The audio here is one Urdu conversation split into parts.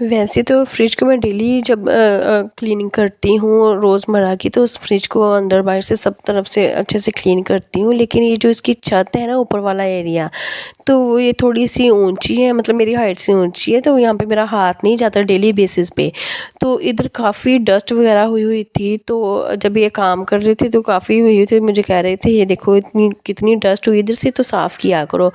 ویسے تو فریج کو میں ڈیلی جب کلیننگ کرتی ہوں روزمرہ کی، تو اس فریج کو اندر باہر سے سب طرف سے اچھے سے کلین کرتی ہوں، لیکن یہ جو اس کی چھت ہے نا اوپر والا ایریا، تو وہ یہ تھوڑی سی اونچی ہے، مطلب میری ہائٹ سے اونچی ہے، تو یہاں پہ میرا ہاتھ نہیں جاتا ڈیلی بیسس پہ، تو ادھر کافی ڈسٹ وغیرہ ہوئی تھی، تو جب یہ کام کر رہے تھے تو کافی ہوئی تھی، مجھے کہہ رہے تھے یہ دیکھو اتنی کتنی ڈسٹ ہوئی، ادھر سے تو صاف کیا کرو،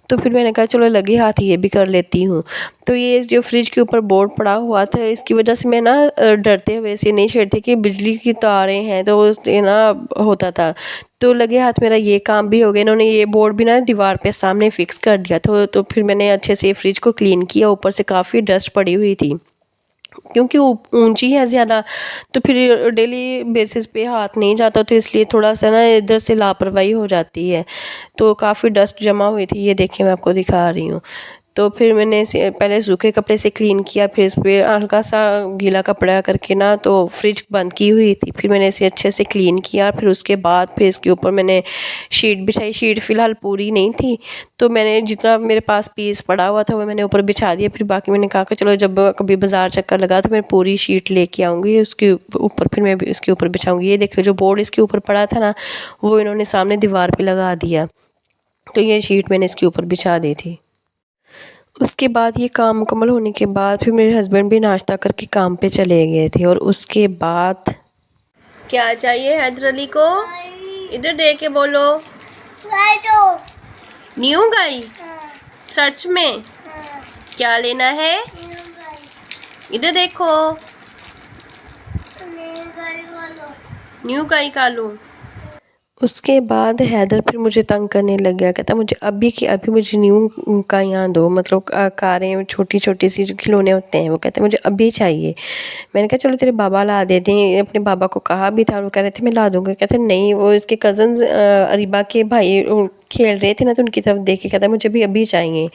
تو پھر میں نے کہا چلو لگے ہاتھ یہ بھی کر لیتی ہوں۔ تو یہ جو فریج کے اوپر بورڈ پڑا ہوا تھا، اس کی وجہ سے میں نا ڈرتے ہوئے سے نہیں چھیڑتی کہ بجلی کی تاریں ہیں، تو اس سے نا ہوتا تھا، تو لگے ہاتھ میرا یہ کام بھی ہو گیا۔ انہوں نے یہ بورڈ بھی نا دیوار پہ سامنے فکس کر دیا تھا، تو پھر میں نے اچھے سے فریج کو کلین کیا، اوپر سے کافی ڈسٹ پڑی ہوئی تھی کیونکہ اونچی ہے زیادہ، تو پھر ڈیلی بیسس پہ ہاتھ نہیں جاتا، تو اس لیے تھوڑا سا نا ادھر سے لاپرواہی ہو جاتی ہے، تو کافی ڈسٹ جمع ہوئی تھی، یہ دیکھیں میں آپ کو دکھا رہی ہوں۔ تو پھر میں نے اسے پہلے سوکھے کپڑے سے کلین کیا، پھر اس پہ ہلکا سا گیلا کپڑا کر کے نا تو فریج بند کی ہوئی تھی، پھر میں نے اسے اچھے سے کلین کیا، پھر اس کے بعد پھر اس کے اوپر میں نے شیٹ بچھائی، شیٹ فی الحال پوری نہیں تھی، تو میں نے جتنا میرے پاس پیس پڑا ہوا تھا وہ میں نے اوپر بچھا دیا، پھر باقی میں نے کہا کہ چلو جب کبھی بازار چکر لگا تو میں پوری شیٹ لے کے آؤں گی، اس کے اوپر پھر میں اس کے اوپر بچھاؤں گی۔ یہ دیکھو جو بورڈ اس کے اوپر پڑا تھا نا، وہ انہوں نے سامنے دیوار پہ لگا دیا، تو یہ شیٹ میں نے اس کے اوپر بچھا دی تھی۔ اس کے بعد یہ کام مکمل ہونے کے بعد پھر میرے ہسبینڈ بھی ناشتہ کر کے کام پہ چلے گئے تھے، اور اس کے بعد کیا چاہیے حیدر علی کو؟ ادھر دیکھ کے بولو، نیو گائی؟ سچ میں؟ کیا لینا ہے؟ ادھر دیکھو، نیو گائی کا لوں۔ اس کے بعد حیدر پھر مجھے تنگ کرنے لگ گیا، کہتا مجھے ابھی کی ابھی مجھے نیو گائیاں دو، مطلب کاریں چھوٹی چھوٹی سی جو کھلونے ہوتے ہیں، وہ کہتے ہیں مجھے ابھی چاہیے۔ میں نے کہا چلو تیرے بابا لا دیتے ہیں، اپنے بابا کو کہا بھی تھا، وہ کہہ رہے تھے میں لا دوں گا، کہتے نہیں، وہ اس کے کزنز اریبہ کے بھائی کھیل رہے تھے نا، تو ان کی طرف دیکھ کے کہتا مجھے بھی ابھی چاہیے،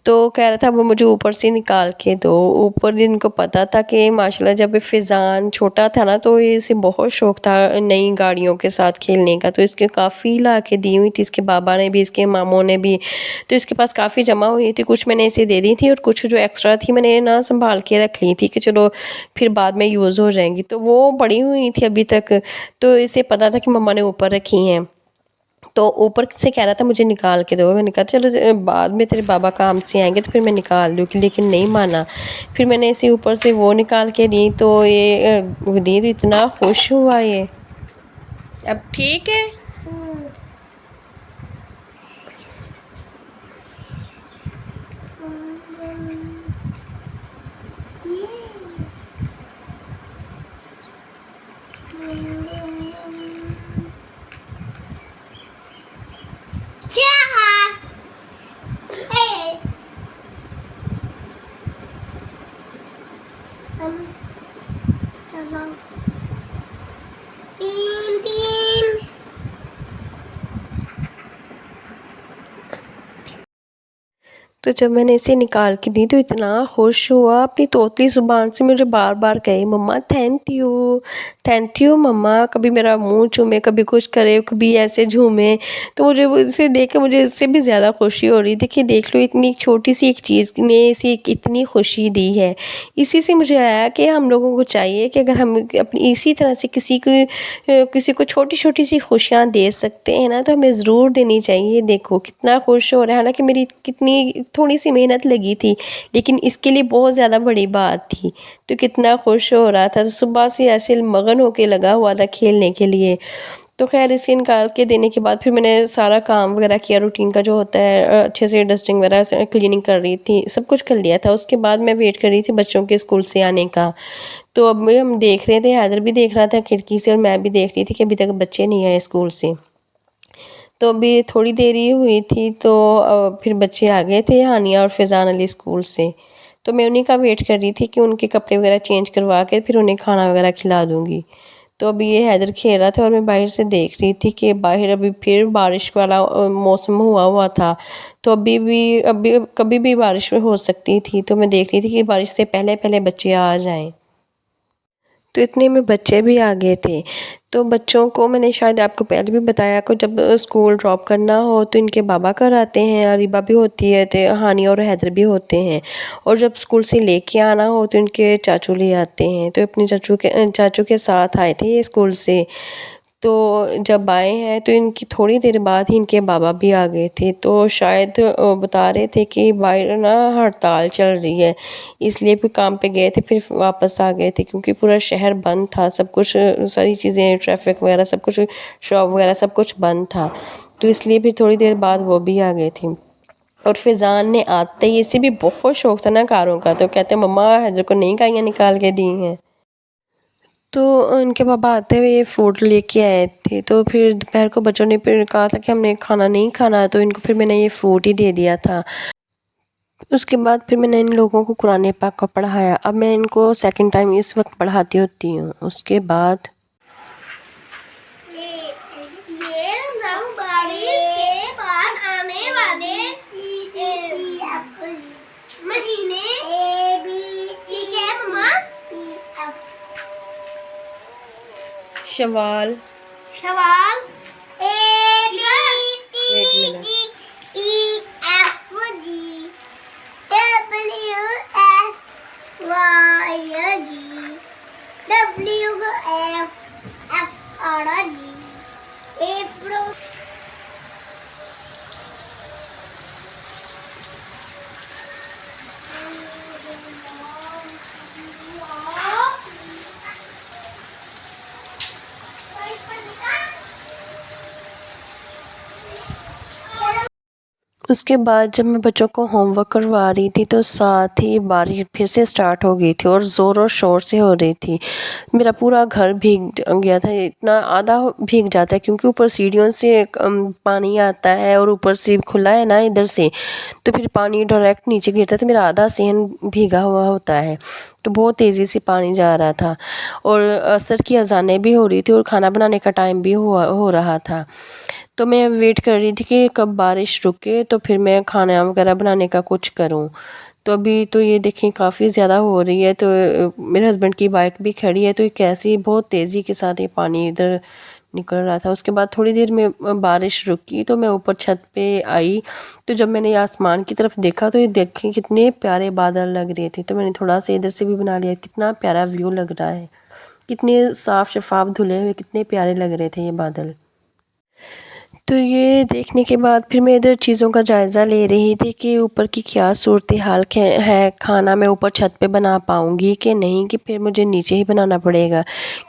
تو کہہ رہا تھا وہ مجھے اوپر سے نکال کے دو۔ اوپر جن کو پتا تھا کہ ماشاءاللہ جب فیضان چھوٹا تھا نا، تو اسے بہت شوق تھا نئی گاڑیوں کے ساتھ کھیلنے کا، تو اس کے کافی لا کے دی ہوئی تھی، اس کے بابا نے بھی، اس کے ماموں نے بھی، تو اس کے پاس کافی جمع ہوئی تھی، کچھ میں نے اسے دے دی تھی، اور کچھ جو ایکسٹرا تھی میں نے نا سنبھال کے رکھ لی تھی کہ چلو پھر بعد میں یوز ہو جائیں گی، تو وہ پڑی ہوئی تھی ابھی تک، تو اسے پتا تھا کہ مما نے اوپر رکھی ہیں، تو اوپر سے کہہ رہا تھا مجھے نکال کے دو، میں نے کہا چلو بعد میں تیرے بابا کام سے آئیں گے تو پھر میں نکال دوں گی، لیکن نہیں مانا، پھر میں نے اسے اوپر سے وہ نکال کے دی، تو یہ دی تو اتنا خوش ہوا یہ۔ اب ٹھیک ہے؟ تو جب میں نے اسے نکال کے دی تو اتنا خوش ہوا، اپنی طوطلی زبان سے مجھے بار بار کہے مما تھینک یو مما، کبھی میرا منہ چومے، کبھی کچھ کرے، کبھی ایسے جھومے، تو مجھے اسے دیکھ کے مجھے اس سے بھی زیادہ خوشی ہو رہی تھی کہ دیکھ لو اتنی چھوٹی سی ایک چیز نے اسے اتنی خوشی دی ہے۔ اسی سے مجھے آیا کہ ہم لوگوں کو چاہیے کہ اگر ہم اپنی اسی طرح سے کسی کو چھوٹی چھوٹی سی خوشیاں دے سکتے ہیں نا، تو ہمیں ضرور دینی چاہیے۔ دیکھو کتنا خوش ہو رہا ہے، حالانکہ میری کتنی تھوڑی سی محنت لگی تھی، لیکن اس کے لیے بہت زیادہ بڑی بات تھی، تو کتنا خوش ہو رہا تھا، صبح سے ایسے مگن ہو کے لگا ہوا تھا کھیلنے کے لیے۔ تو خیر اسے نکال کے دینے کے بعد پھر میں نے سارا کام وغیرہ کیا، روٹین کا جو ہوتا ہے، اچھے سے ڈسٹنگ وغیرہ کلیننگ کر رہی تھی، سب کچھ کر لیا تھا۔ اس کے بعد میں ویٹ کر رہی تھی بچوں کے اسکول سے آنے کا، تو اب ہم دیکھ رہے تھے، حیدر بھی دیکھ رہا تھا کھڑکی سے، اور میں بھی دیکھ رہی تھی کہ ابھی تک بچے نہیں آئے اسکول سے، تو ابھی تھوڑی دیر ہی ہوئی تھی، تو پھر بچے آ گئے تھے، ہانیہ اور فیضان علی اسکول سے، تو میں انہیں کا ویٹ کر رہی تھی کہ ان کے کپڑے وغیرہ چینج کروا کے پھر انہیں کھانا وغیرہ کھلا دوں گی۔ تو ابھی یہ حیدر کھیل رہا تھا، اور میں باہر سے دیکھ رہی تھی کہ باہر ابھی پھر بارش والا موسم ہوا تھا، تو ابھی کبھی بھی بارش ہو سکتی تھی، تو میں دیکھ رہی تھی کہ بارش سے پہلے بچے آ جائیں۔ تو اتنے میں بچے بھی آ گئے تھے۔ تو بچوں کو میں نے شاید آپ کو پہلے بھی بتایا کہ جب اسکول ڈراپ کرنا ہو تو ان کے بابا گھر آتے ہیں، اریبہ بھی ہوتی ہے، تو ہانی اور حیدر بھی ہوتے ہیں، اور جب اسکول سے لے کے آنا ہو تو ان کے چاچو لے آتے ہیں۔ تو اپنے چاچو کے ساتھ آئے تھے یہ اسکول سے۔ تو جب آئے ہیں تو ان کی تھوڑی دیر بعد ہی ان کے بابا بھی آ گئے تھے، تو شاید بتا رہے تھے کہ باہر نا ہڑتال چل رہی ہے، اس لیے پھر کام پہ گئے تھے، پھر واپس آ گئے تھے کیونکہ پورا شہر بند تھا، سب کچھ ساری چیزیں ٹریفک وغیرہ سب کچھ، شاپ وغیرہ سب کچھ بند تھا، تو اس لیے پھر تھوڑی دیر بعد وہ بھی آ گئے تھے۔ اور فیضان نے آتے ہی، اسے بھی بہت شوق تھا نا کاروں کا، تو کہتے ہیں مما حیدر کو نئی کائیاں نکال کے دی ہیں۔ تو ان کے بابا آتے ہوئے یہ فروٹ لے کے آئے تھے، تو پھر دوپہر کو بچوں نے پھر کہا تھا کہ ہم نے کھانا نہیں کھانا، تو ان کو پھر میں نے یہ فروٹ ہی دے دیا تھا۔ اس کے بعد پھر میں نے ان لوگوں کو قرآن پاک کو پڑھایا۔ اب میں ان کو سیکنڈ ٹائم اس وقت پڑھاتی ہوتی ہوں۔ اس کے بعد یہ رمضان مبارک کے بعد آنے والے مہینے یہ کیا ہے مما؟ شوال، شوال، ایک منٹ، اس کے بعد جب میں بچوں کو ہوم ورک کروا رہی تھی تو ساتھ ہی بارش پھر سے سٹارٹ ہو گئی تھی اور زور و شور سے ہو رہی تھی۔ میرا پورا گھر بھیگ گیا تھا، اتنا آدھا بھیگ جاتا ہے کیونکہ اوپر سیڑھیوں سے پانی آتا ہے اور اوپر سے کھلا ہے نا ادھر سے، تو پھر پانی ڈائریکٹ نیچے گرتا ہے، تو میرا آدھا صحن بھیگا ہوا ہوتا ہے، تو بہت تیزی سے پانی جا رہا تھا، اور عصر کی اذانیں بھی ہو رہی تھی اور کھانا بنانے کا ٹائم بھی ہو رہا تھا۔ تو میں ویٹ کر رہی تھی کہ کب بارش رکے تو پھر میں کھانا وغیرہ بنانے کا کچھ کروں۔ تو ابھی تو یہ دیکھیں کافی زیادہ ہو رہی ہے، تو میرے ہسبینڈ کی بائک بھی کھڑی ہے، تو یہ کیسی بہت تیزی کے ساتھ یہ پانی ادھر نکل رہا تھا۔ اس کے بعد تھوڑی دیر میں بارش رکی تو میں اوپر چھت پہ آئی، تو جب میں نے آسمان کی طرف دیکھا تو یہ دیکھیں کتنے پیارے بادل لگ رہے تھے، تو میں نے تھوڑا سا ادھر سے بھی بنا لیا، کتنا پیارا ویو لگ رہا ہے، کتنے صاف شفاف دھلے ہوئے کتنے پیارے لگ رہے تھے یہ بادل۔ تو یہ دیکھنے کے بعد پھر میں ادھر چیزوں کا جائزہ لے رہی تھی کہ اوپر کی کیا صورتحال ہے، کھانا میں اوپر چھت پہ بنا پاؤں گی کہ نہیں، کہ پھر مجھے نیچے ہی بنانا پڑے گا،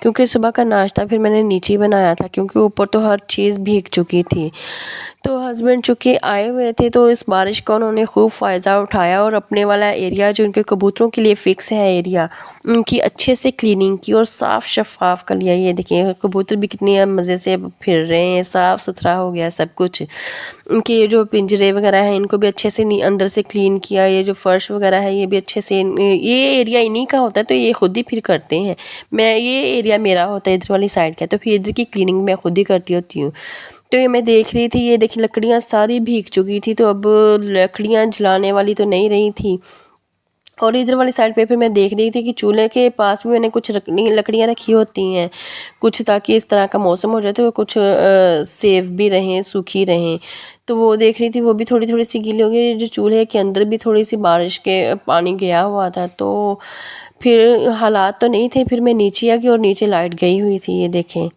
کیونکہ صبح کا ناشتہ پھر میں نے نیچے ہی بنایا تھا کیونکہ اوپر تو ہر چیز بھیگ چکی تھی۔ تو ہسبینڈ چونکہ آئے ہوئے تھے تو اس بارش کا انہوں نے خوب فائدہ اٹھایا اور اپنے والا ایریا جو ان کے کبوتروں کے لیے فکس ہے ایریا، ان کی اچھے سے کلیننگ کی اور صاف شفاف کر لیا۔ یہ دیکھیں کبوتر بھی کتنی مزے سے پھر رہے ہیں، صاف ستھرا ہو گیا سب کچھ۔ ان کے یہ جو پنجرے وغیرہ ہیں ان کو بھی اچھے سے اندر سے کلین کیا، یہ جو فرش وغیرہ ہے یہ بھی اچھے سے، یہ ایریا انہی کا ہوتا ہے تو یہ خود ہی پھر کرتے ہیں، میں یہ ایریا میرا ہوتا ہے ادھر والی سائڈ کا، تو پھر ادھر کی کلیننگ میں خود ہی کرتی ہوتی ہوں۔ تو یہ میں دیکھ رہی تھی، یہ دیکھیں لکڑیاں ساری بھیگ چکی تھی، تو اب لکڑیاں جلانے والی تو نہیں رہی تھی، اور ادھر والی سائڈ پہ پھر میں دیکھ رہی تھی کہ چولہے کے پاس بھی میں نے کچھ لکڑیاں رکھی ہوتی ہیں کچھ، تاکہ اس طرح کا موسم ہو جائے تو کچھ سیف بھی رہیں، سوکھی رہیں، تو وہ دیکھ رہی تھی وہ بھی تھوڑی تھوڑی سی گیلی ہو گئی، جو چولہے کے اندر بھی تھوڑی سی بارش کے پانی گیا ہوا تھا، تو پھر حالات تو نہیں تھے، پھر میں نیچے آ گئی اور نیچے لائٹ گئی ہوئی تھی، یہ دیکھیں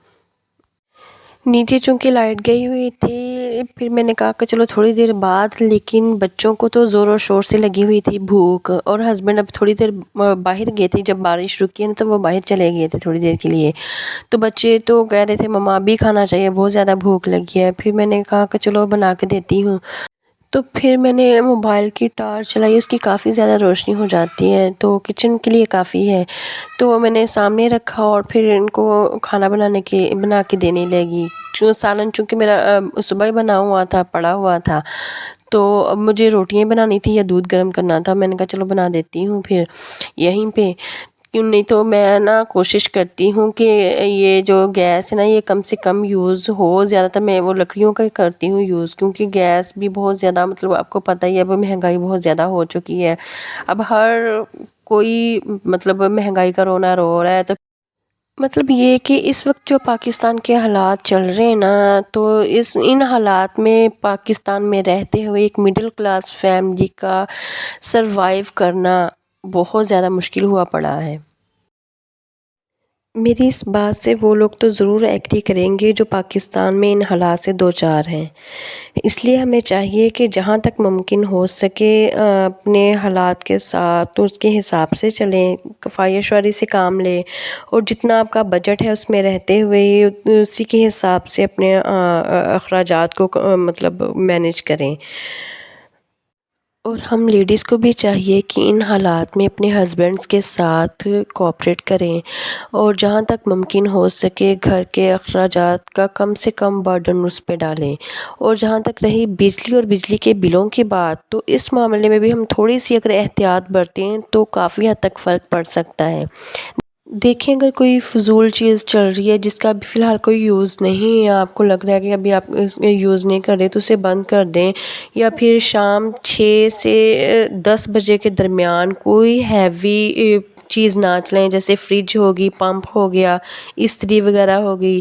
نیچے چونکہ لائٹ گئی ہوئی تھی، پھر میں نے کہا کہ چلو تھوڑی دیر بعد، لیکن بچوں کو تو زور و شور سے لگی ہوئی تھی بھوک، اور ہسبینڈ اب تھوڑی دیر باہر گئے تھے، جب بارش رکی نا تو وہ باہر چلے گئے تھے تھوڑی دیر کے لیے، تو بچے تو کہہ رہے تھے مما ابھی کھانا چاہیے، بہت زیادہ بھوک لگی ہے، پھر میں نے کہا کہ چلو بنا کے دیتی ہوں، تو پھر میں نے موبائل کی ٹارچ چلائی، اس کی کافی زیادہ روشنی ہو جاتی ہے تو کچن کے لیے کافی ہے، تو وہ میں نے سامنے رکھا اور پھر ان کو کھانا بنا کے دینے لگی، سالن چونکہ میرا صبح ہی بنا ہوا تھا، پڑا ہوا تھا، تو اب مجھے روٹیاں بنانی تھی یا دودھ گرم کرنا تھا، میں نے کہا چلو بنا دیتی ہوں پھر یہیں پہ، کیوں نہیں تو میں نا کوشش کرتی ہوں کہ یہ جو گیس ہے نا یہ کم سے کم یوز ہو، زیادہ تر میں وہ لکڑیوں کا ہی کرتی ہوں یوز، کیونکہ گیس بھی بہت زیادہ مطلب آپ کو پتہ ہی ہے اب مہنگائی بہت زیادہ ہو چکی ہے، اب ہر کوئی مطلب مہنگائی کا رونا رو رہا ہے، تو مطلب یہ کہ اس وقت جو پاکستان کے حالات چل رہے ہیں نا، تو ان حالات میں پاکستان میں رہتے ہوئے ایک مڈل کلاس فیملی کا سروائیو کرنا بہت زیادہ مشکل ہوا پڑا ہے۔ میری اس بات سے وہ لوگ تو ضرور ایگری کریں گے جو پاکستان میں ان حالات سے دوچار ہیں۔ اس لیے ہمیں چاہیے کہ جہاں تک ممکن ہو سکے اپنے حالات کے ساتھ اس کے حساب سے چلیں، کفایت شعاری سے کام لیں، اور جتنا آپ کا بجٹ ہے اس میں رہتے ہوئے اسی کے حساب سے اپنے اخراجات کو مطلب مینیج کریں۔ اور ہم لیڈیز کو بھی چاہیے کہ ان حالات میں اپنے ہسبینڈز کے ساتھ کوآپریٹ کریں، اور جہاں تک ممکن ہو سکے گھر کے اخراجات کا کم سے کم برڈن اس پہ ڈالیں۔ اور جہاں تک رہی بجلی اور بجلی کے بلوں کی بات، تو اس معاملے میں بھی ہم تھوڑی سی اگر احتیاط برتیں تو کافی حد تک فرق پڑ سکتا ہے۔ دیکھیں اگر کوئی فضول چیز چل رہی ہے جس کا ابھی فی الحال کوئی یوز نہیں ہے، آپ کو لگ رہا ہے کہ ابھی آپ اس میں یوز نہیں کر رہے تو اسے بند کر دیں، یا پھر شام 6 سے 10 بجے کے درمیان کوئی ہیوی چیز نہ چلائیں، جیسے فریج ہوگی، پمپ ہو گیا، استری وغیرہ ہوگی،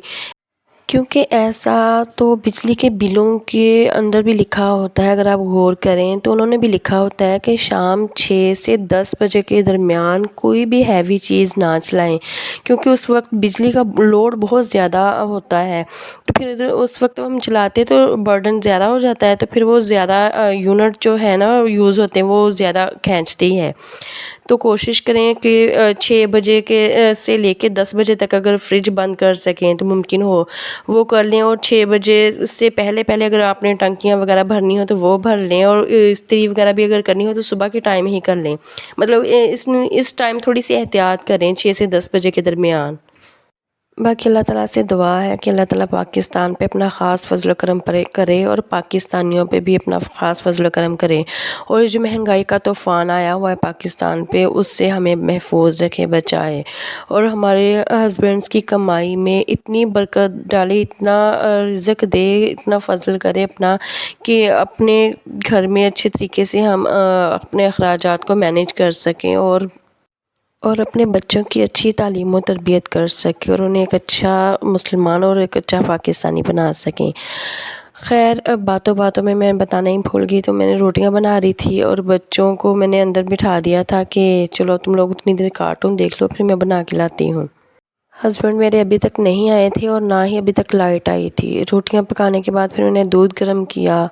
کیونکہ ایسا تو بجلی کے بلوں کے اندر بھی لکھا ہوتا ہے۔ اگر آپ غور کریں تو انہوں نے بھی لکھا ہوتا ہے کہ شام 6 سے 10 بجے کے درمیان کوئی بھی ہیوی چیز نہ چلائیں، کیونکہ اس وقت بجلی کا لوڈ بہت زیادہ ہوتا ہے، تو پھر اس وقت ہم چلاتے تو برڈن زیادہ ہو جاتا ہے، تو پھر وہ زیادہ یونٹ جو ہے نا یوز ہوتے ہیں وہ زیادہ کھینچتی ہے۔ تو کوشش کریں کہ 6 بجے کے سے لے کے 10 بجے تک اگر فریج بند کر سکیں تو ممکن ہو وہ کر لیں، اور 6 بجے سے پہلے اگر آپ نے ٹنکیاں وغیرہ بھرنی ہو تو وہ بھر لیں، اور استری وغیرہ بھی اگر کرنی ہو تو صبح کے ٹائم ہی کر لیں۔ مطلب اس ٹائم تھوڑی سی احتیاط کریں 6 سے 10 بجے کے درمیان۔ باقی اللہ تعالیٰ سے دعا ہے کہ اللہ تعالیٰ پاکستان پہ اپنا خاص فضل و کرم کرے، اور پاکستانیوں پہ بھی اپنا خاص فضل و کرم کرے، اور یہ جو مہنگائی کا طوفان آیا ہوا ہے پاکستان پہ اس سے ہمیں محفوظ رکھے، بچائے، اور ہمارے ہسبینڈس کی کمائی میں اتنی برکت ڈالے، اتنا رزق دے، اتنا فضل کرے اپنا، کہ اپنے گھر میں اچھے طریقے سے ہم اپنے اخراجات کو مینیج کر سکیں، اور اپنے بچوں کی اچھی تعلیم و تربیت کر سکیں، اور انہیں ایک اچھا مسلمان اور ایک اچھا پاکستانی بنا سکیں۔ خیر، اب باتوں باتوں میں بتانا ہی بھول گئی، تو میں نے روٹیاں بنا رہی تھی اور بچوں کو میں نے اندر بٹھا دیا تھا کہ چلو تم لوگ اتنی دیر کارٹون دیکھ لو، پھر میں بنا کے لاتی ہوں۔ ہسبینڈ میرے ابھی تک نہیں آئے تھے اور نہ ہی ابھی تک لائٹ آئی تھی۔ روٹیاں پکانے کے بعد پھر انہیں دودھ گرم کیا،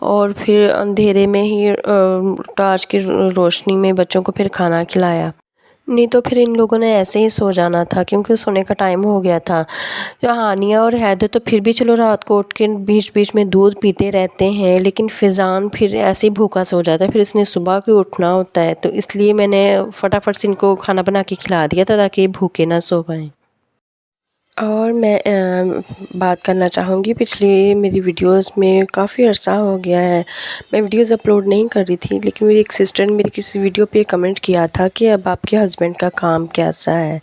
اور پھر اندھیرے میں ہی ٹارچ کی روشنی میں بچوں کو پھر کھانا کھلایا، نہیں تو پھر ان لوگوں نے ایسے ہی سو جانا تھا کیونکہ سونے کا ٹائم ہو گیا تھا۔ ہانیہ اور حیدر تو پھر بھی چلو رات کو اٹھ کے بیچ بیچ میں دودھ پیتے رہتے ہیں، لیکن فضان پھر ایسے ہی بھوکا سو جاتا ہے، پھر اس نے صبح کو اٹھنا ہوتا ہے، تو اس لیے میں نے فٹافٹ سے ان کو کھانا بنا کے کھلا دیا تھا تاکہ یہ بھوکے نہ سو پائیں۔ اور میں بات کرنا چاہوں گی، پچھلی میری ویڈیوز میں کافی عرصہ ہو گیا ہے میں ویڈیوز اپلوڈ نہیں کر رہی تھی، لیکن میری ایک سسٹر نے میری کسی ویڈیو پہ کمنٹ کیا تھا کہ اب آپ کے ہسبینڈ کا کام کیسا ہے،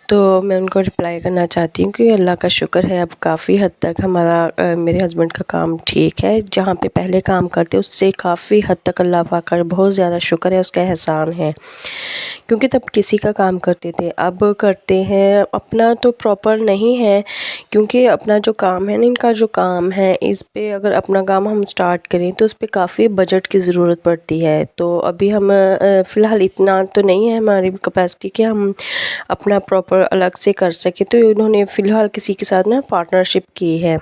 تو میں ان کو رپلائی کرنا چاہتی ہوں کہ اللہ کا شکر ہے اب کافی حد تک میرے ہسبینڈ کا کام ٹھیک ہے، جہاں پہ پہلے کام کرتے اس سے کافی حد تک اللہ پاک کا بہت زیادہ شکر ہے، اس کا احسان ہے، کیونکہ تب کسی کا کام کرتے تھے، اب کرتے ہیں اپنا تو پراپر نہیں ہے، کیونکہ اپنا جو کام ہے نا، ان کا جو کام ہے اس پہ اگر اپنا کام ہم سٹارٹ کریں تو اس پہ کافی بجٹ کی ضرورت پڑتی ہے، تو ابھی ہم فی الحال اتنا تو نہیں ہے ہماری کیپیسٹی کہ ہم اپنا پراپر الگ سے کر سکیں، تو انہوں نے فی الحال کسی کے ساتھ نا پارٹنرشپ کی ہے۔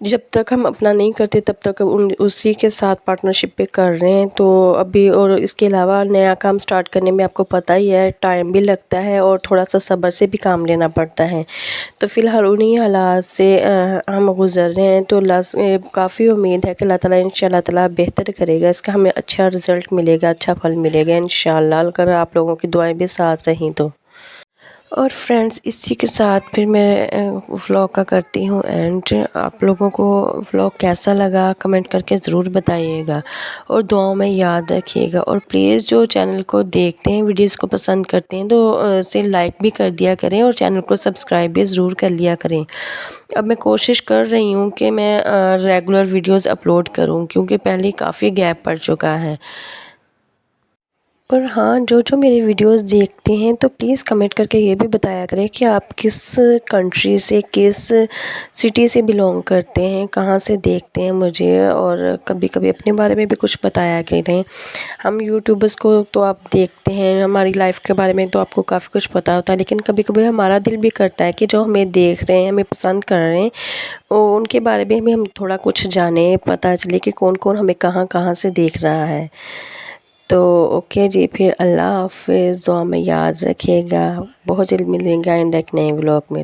جب تک ہم اپنا نہیں کرتے تب تک اسی کے ساتھ پارٹنرشپ پہ کر رہے ہیں، تو ابھی اور اس کے علاوہ نیا کام سٹارٹ کرنے میں آپ کو پتہ ہی ہے ٹائم بھی لگتا ہے اور تھوڑا سا صبر سے بھی کام لینا پڑتا ہے، تو فی الحال انہی حالات سے ہم گزر رہے ہیں، تو اللہ سے کافی امید ہے کہ اللہ تعالیٰ انشاءاللہ تعالیٰ بہتر کرے گا، اس کا ہمیں اچھا رزلٹ ملے گا، اچھا پھل ملے گا انشاءاللہ، اگر آپ لوگوں کی دعائیں بھی ساتھ رہیں تو۔ اور فرینڈز، اسی کے ساتھ پھر میں ولاگ کا کرتی ہوں اینڈ۔ آپ لوگوں کو ولاگ کیسا لگا کمنٹ کر کے ضرور بتائیے گا، اور دعاؤں میں یاد رکھیے گا، اور پلیز جو چینل کو دیکھتے ہیں، ویڈیوز کو پسند کرتے ہیں تو اسے لائک بھی کر دیا کریں، اور چینل کو سبسکرائب بھی ضرور کر لیا کریں۔ اب میں کوشش کر رہی ہوں کہ میں ریگولر ویڈیوز اپلوڈ کروں، کیونکہ پہلے کافی گیپ پڑ چکا ہے۔ اور ہاں، جو میری ویڈیوز دیکھتے ہیں تو پلیز کمنٹ کر کے یہ بھی بتایا کریں کہ آپ کس کنٹری سے، کس سٹی سے بلونگ کرتے ہیں، کہاں سے دیکھتے ہیں مجھے، اور کبھی کبھی اپنے بارے میں بھی کچھ بتایا کریں۔ ہم یوٹیوبرس کو تو آپ دیکھتے ہیں، ہماری لائف کے بارے میں تو آپ کو کافی کچھ پتہ ہوتا ہے، لیکن کبھی کبھی ہمارا دل بھی کرتا ہے کہ جو ہمیں دیکھ رہے ہیں، ہمیں پسند کر رہے ہیں، ان کے بارے میں بھی ہم تھوڑا کچھ جانیں، پتہ چلے کہ کون کون ہمیں کہاں کہاں سے دیکھ رہا ہے۔ تو اوکے جی، پھر اللہ حافظ، دعا میں یاد رکھیے گا، بہت جلد ملیں گا ایک نئے ولاگ میں۔